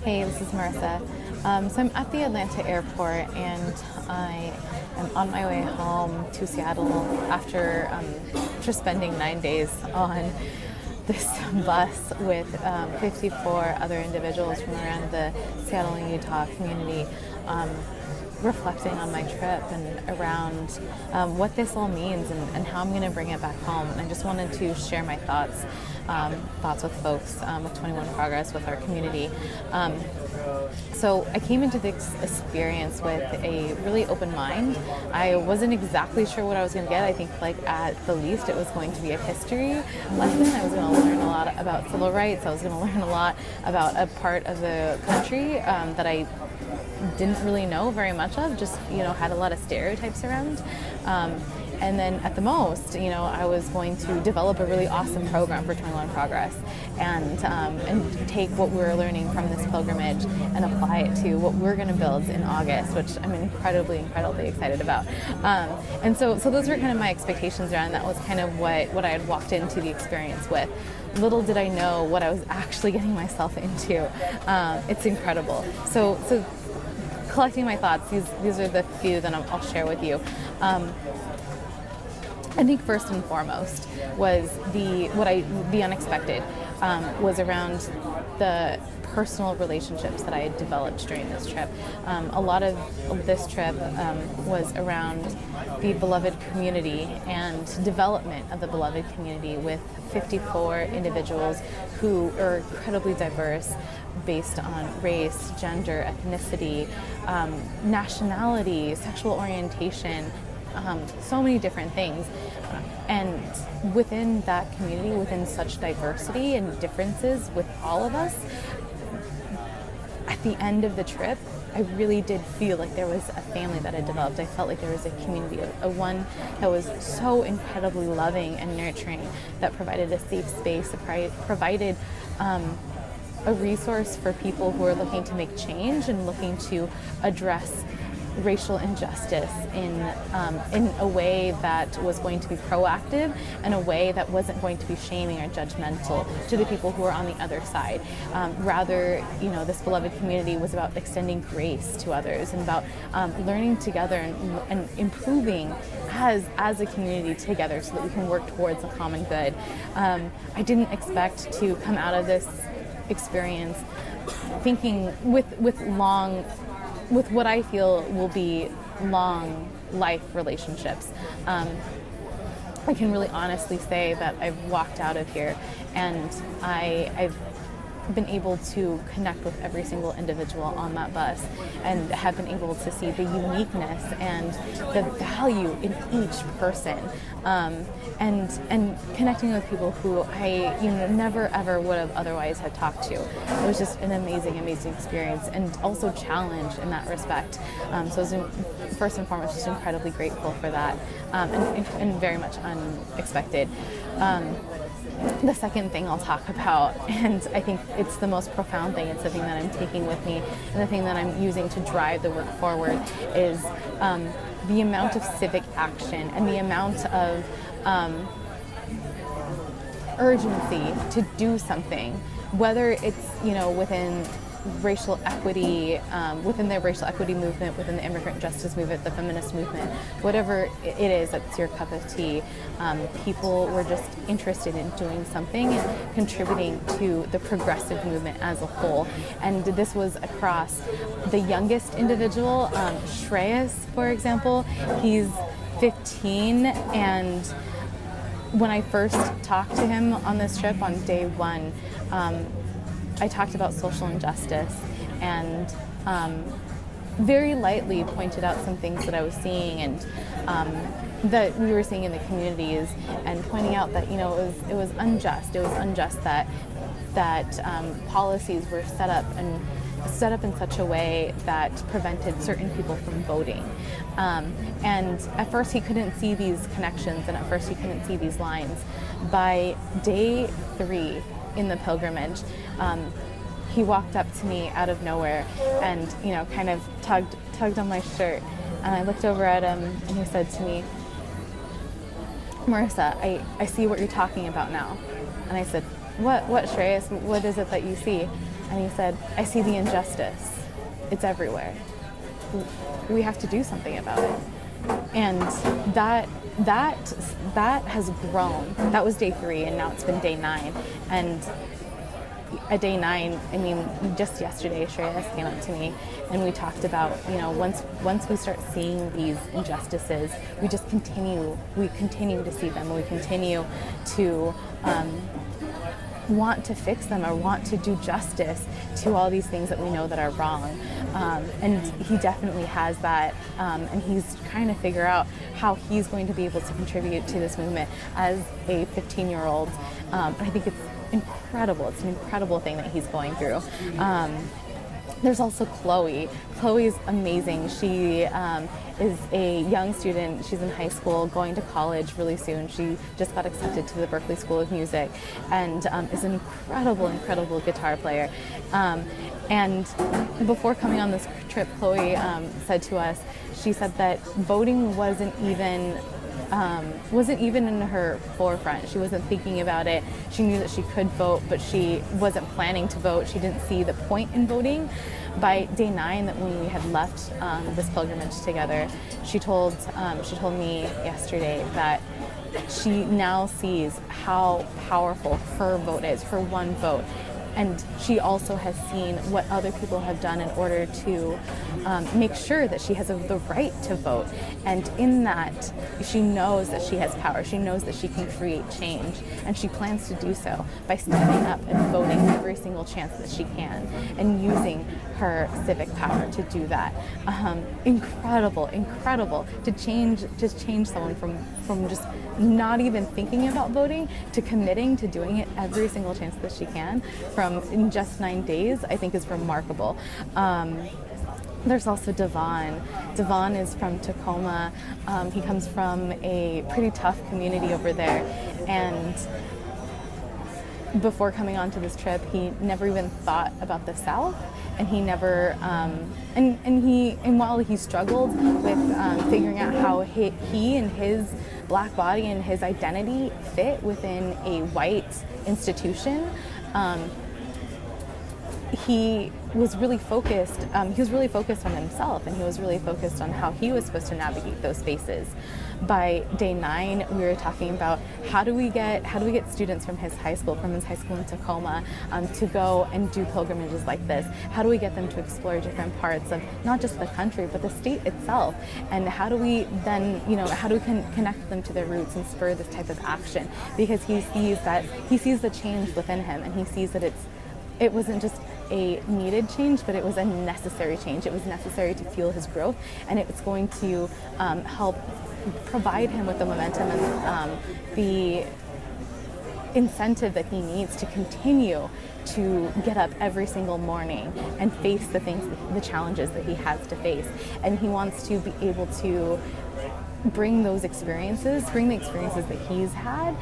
Hey, this is Marissa. So I'm at the Atlanta airport and I am on my way home to Seattle after just spending 9 days on this bus with 54 other individuals from around the Seattle and Utah community, reflecting on my trip and around what this all means and how I'm going to bring it back home. And I just wanted to share my thoughts with folks, with 21 Progress, with our community. So I came into this experience with a really open mind. I wasn't exactly sure what I was going to get. I think at the least it was going to be a history lesson. I was going to learn a lot about civil rights. I was going to learn a lot about a part of the country that I didn't really know very much of, just had a lot of stereotypes around. And then at the most, I was going to develop a really awesome program for 21 Progress and take what we were learning from this pilgrimage and apply it to what we're going to build in August, which I'm incredibly excited about. And so those were kind of my expectations around. That was kind of what I had walked into the experience with. Little did I know what I was actually getting myself into. It's incredible. So collecting my thoughts, these are the few that I'll share with you. I think first and foremost was the unexpected was around the personal relationships that I had developed during this trip. A lot of this trip was around the beloved community and development of the beloved community with 54 individuals who are incredibly diverse based on race, gender, ethnicity, nationality, sexual orientation, so many different things. And within that community, within such diversity and differences with all of us, at the end of the trip, I really did feel like there was a family that had developed. I felt like there was a community, a one that was so incredibly loving and nurturing, that provided a safe space, provided a resource for people who are looking to make change and looking to address racial injustice in a way that was going to be proactive and a way that wasn't going to be shaming or judgmental to the people who are on the other side. Rather, this beloved community was about extending grace to others and about learning together and improving as a community together so that we can work towards a common good. I didn't expect to come out of this experience thinking with what I feel will be long life relationships. I can really honestly say that I've walked out of here and I've been able to connect with every single individual on that bus and have been able to see the uniqueness and the value in each person, and connecting with people who I never ever would have otherwise had talked to. It was just an amazing experience and also challenge in that respect. So I was first and foremost just incredibly grateful for that, and very much unexpected. The second thing I'll talk about, and I think it's the most profound thing, it's the thing that I'm taking with me, and the thing that I'm using to drive the work forward, is the amount of civic action and the amount of urgency to do something, whether it's within racial equity, within the racial equity movement, within the immigrant justice movement, the feminist movement, whatever it is that's your cup of tea. People were just interested in doing something and contributing to the progressive movement as a whole. And this was across the youngest individual, Shreyas, for example. He's 15, and when I first talked to him on this trip on day one, I talked about social injustice and very lightly pointed out some things that I was seeing and that we were seeing in the communities, and pointing out that it was unjust. It was unjust that policies were set up in such a way that prevented certain people from voting. And at first he couldn't see these connections, and at first he couldn't see these lines. By day 3 in the pilgrimage, he walked up to me out of nowhere and kind of tugged on my shirt, and I looked over at him and he said to me, "Marissa, I see what you're talking about now." And I said, What Shreyas? What is it that you see? And he said, I see the injustice. It's everywhere. We have to do something about it. And that has grown. That was day 3, and now it's been day 9. And at day 9, I mean, just yesterday, Shreyas came up to me and we talked about, once we start seeing these injustices, we continue to see them, we continue to want to fix them or want to do justice to all these things that we know that are wrong. And he definitely has that, and he's trying to figure out how he's going to be able to contribute to this movement as a 15-year-old. And I think it's incredible. It's an incredible thing that he's going through. There's also Chloe. Chloe's amazing. She is a young student. She's in high school, going to college really soon. She just got accepted to the Berklee School of Music and is an incredible guitar player. And before coming on this trip, Chloe said to us, she said that voting wasn't even in her forefront. She wasn't thinking about it. She knew that she could vote, but she wasn't planning to vote. She didn't see the point in voting. By day 9, that when we had left this pilgrimage together, she told me yesterday that she now sees how powerful her vote is, her one vote. And she also has seen what other people have done in order to make sure that she has the right to vote. And in that, she knows that she has power. She knows that she can create change. And she plans to do so by stepping up and voting every single chance that she can and using her civic power to do that. Incredible to change someone from just not even thinking about voting to committing to doing it every single chance that she can in just 9 days, I think is remarkable. There's also Devon. Devon is from Tacoma. He comes from a pretty tough community over there, and before coming onto this trip, he never even thought about the South, and he never and while he struggled with figuring out how he and his Black body and his identity fit within a white institution, he was really focused. He was really focused on himself, and he was really focused on how he was supposed to navigate those spaces. By day 9, we were talking about how do we get students from his high school in Tacoma, to go and do pilgrimages like this. How do we get them to explore different parts of not just the country but the state itself? And how do we then, how do we connect them to their roots and spur this type of action? Because he sees the change within him, and he sees that it wasn't just a needed change, but it was a necessary change. It was necessary to fuel his growth, and it's going to help provide him with the momentum and the incentive that he needs to continue to get up every single morning and face the challenges that he has to face. And he wants to be able to bring the experiences that he's had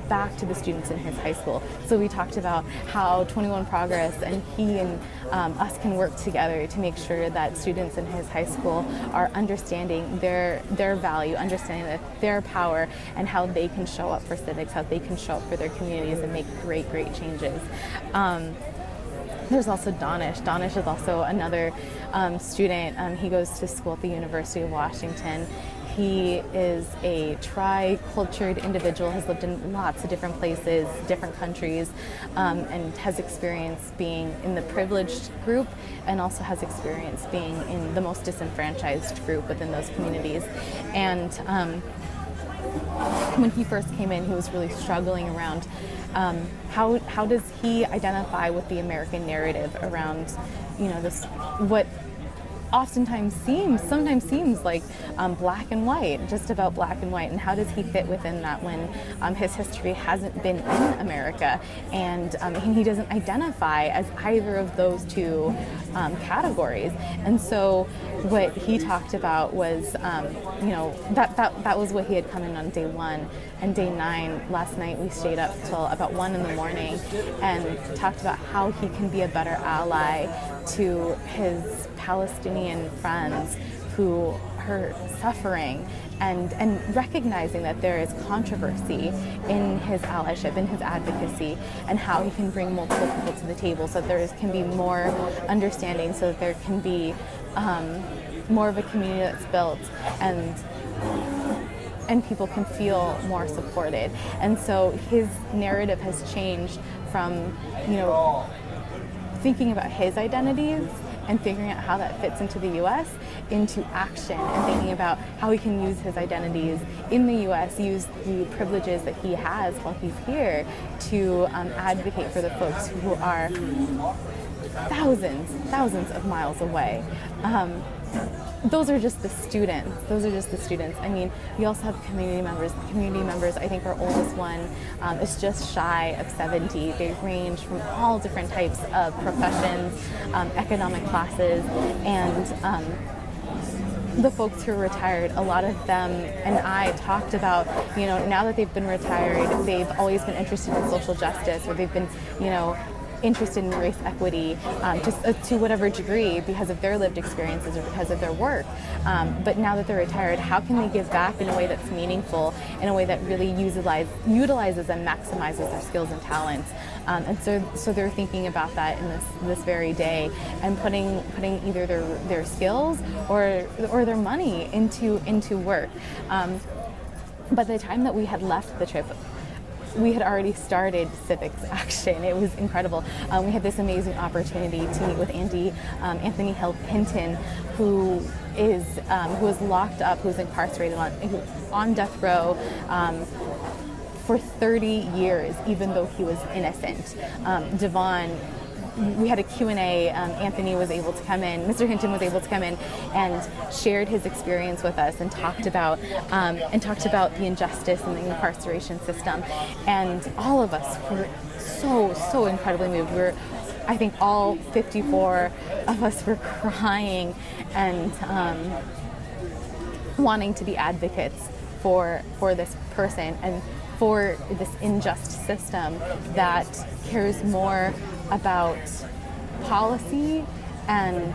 back to the students in his high school. So we talked about how 21 Progress and he and us can work together to make sure that students in his high school are understanding their value, understanding that their power, and how they can show up for civics, how they can show up for their communities and make great changes. There's also Danish. Danish is also another student. He goes to school at the University of Washington. He is a tri-cultured individual, has lived in lots of different places, different countries, and has experience being in the privileged group and also has experience being in the most disenfranchised group within those communities. And when he first came in, he was really struggling around how does he identify with the American narrative around, this, what sometimes seems like black and white, just about black and white, and how does he fit within that when his history hasn't been in America, and he doesn't identify as either of those two categories. And so what he talked about was that was what he had come in on day 1. And day 9, last night, we stayed up till about 1 in the morning and talked about how he can be a better ally to his Palestinian friends who her suffering, and recognizing that there is controversy in his allyship, in his advocacy, and how he can bring multiple people to the table so that there can be more understanding, so that there can be more of a community that's built, and people can feel more supported. And so his narrative has changed from, thinking about his identities and figuring out how that fits into the U.S. into action, and thinking about how he can use his identities in the U.S., use the privileges that he has while he's here to advocate for the folks who are thousands of miles away. Those are just the students. I mean, we also have community members. The community members, I think our oldest one is just shy of 70. They range from all different types of professions, economic classes, and the folks who are retired, a lot of them and I talked about, now that they've been retired, they've always been interested in social justice, or they've been, interested in race equity to whatever degree because of their lived experiences or because of their work. But now that they're retired, how can they give back in a way that's meaningful, in a way that really utilizes and maximizes their skills and talents? And so they're thinking about that in this very day, and putting either their skills or their money into work. By the time that we had left the trip, we had already started civics action. It was incredible. We had this amazing opportunity to meet with Anthony Hinton, who is locked up, who's incarcerated on death row for 30 years, even though he was innocent. Devon, we had a Q&A. Anthony was able to come in, Mr. Hinton was able to come in and shared his experience with us, and talked about the injustice in the incarceration system. And all of us were so incredibly moved. I think all 54 of us were crying and wanting to be advocates for this person and for this unjust system that cares more about policy and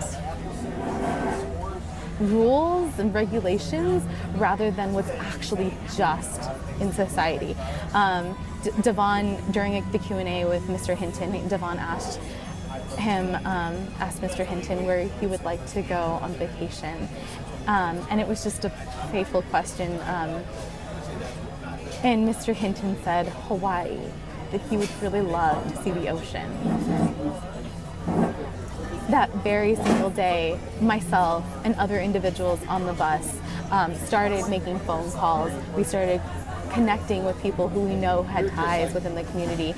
rules and regulations rather than what's actually just in society. Devon, during the Q&A with Mr. Hinton, Devon asked Mr. Hinton where he would like to go on vacation. And it was just a playful question. And Mr. Hinton said Hawaii, that he would really love to see the ocean. That very single day, myself and other individuals on the bus started making phone calls. We started connecting with people who we know had ties within the community.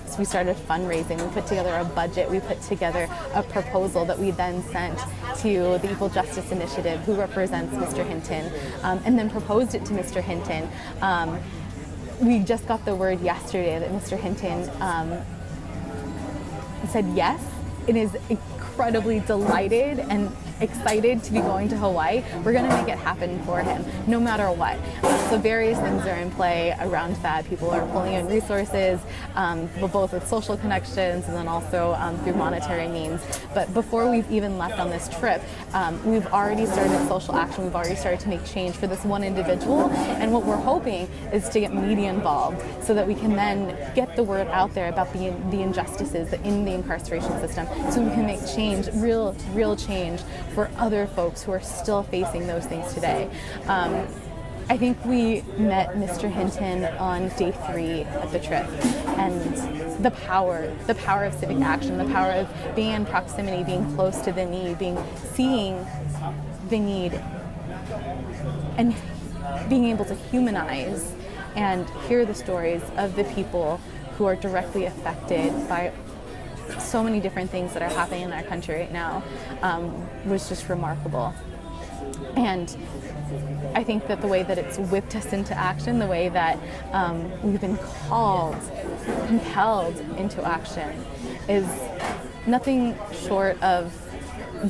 So we started fundraising. We put together a budget. We put together a proposal that we then sent to the Equal Justice Initiative, who represents Mr. Hinton, and then proposed it to Mr. Hinton. We just got the word yesterday that Mr. Hinton said yes. It is incredibly delighted and excited to be going to Hawaii. We're going to make it happen for him, no matter what. So various things are in play around that. People are pulling in resources, both with social connections and then also through monetary means. But before we've even left on this trip, we've already started social action. We've already started to make change for this one individual. And what we're hoping is to get media involved so that we can then get the word out there about the injustices in the incarceration system, so we can make change, real change for other folks who are still facing those things today. I think we met Mr. Hinton on day 3 of the trip, and the power of civic action, the power of being in proximity, being close to the need, seeing the need, and being able to humanize and hear the stories of the people who are directly affected by so many different things that are happening in our country right now was just remarkable. And I think that the way that it's whipped us into action, the way that we've been compelled into action, is nothing short of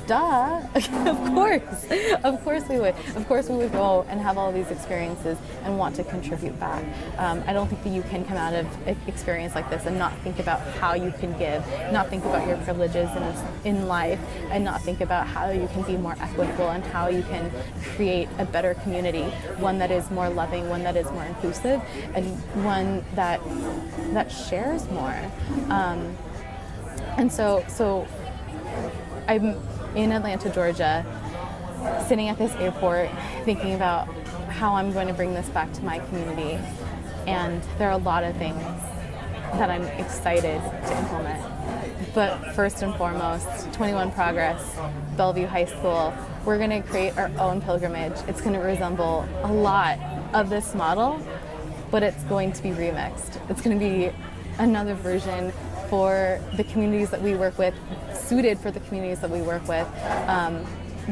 duh. Of course we would. Of course we would go and have all these experiences and want to contribute back. I don't think that you can come out of an experience like this and not think about how you can give, not think about your privileges in life, and not think about how you can be more equitable and how you can create a better community, one that is more loving, one that is more inclusive, and one that shares more. And so I'm in Atlanta, Georgia, sitting at this airport thinking about how I'm going to bring this back to my community. And there are a lot of things that I'm excited to implement. But first and foremost, 21 Progress, Bellevue High School, we're going to create our own pilgrimage. It's going to resemble a lot of this model, but it's going to be remixed. It's going to be another version for the communities that we work with, suited for the communities that we work with,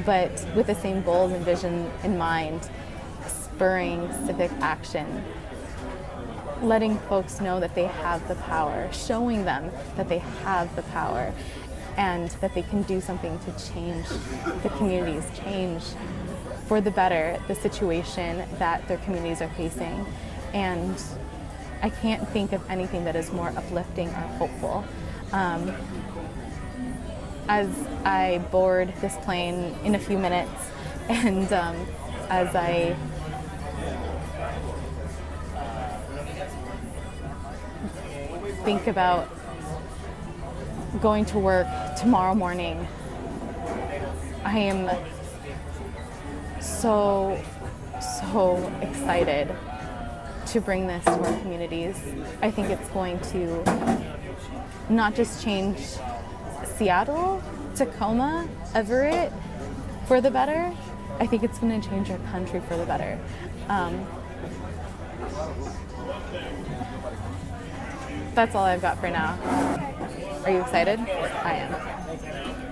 but with the same goals and vision in mind, spurring civic action, letting folks know that they have the power, showing them that they have the power, and that they can do something to change the communities, change for the better the situation that their communities are facing. And I can't think of anything that is more uplifting or hopeful. As I board this plane in a few minutes, and as I think about going to work tomorrow morning, I am so excited to bring this to our communities. I think it's going to not just change Seattle, Tacoma, Everett for the better. I think it's going to change our country for the better. That's all I've got for now. Are you excited? I am.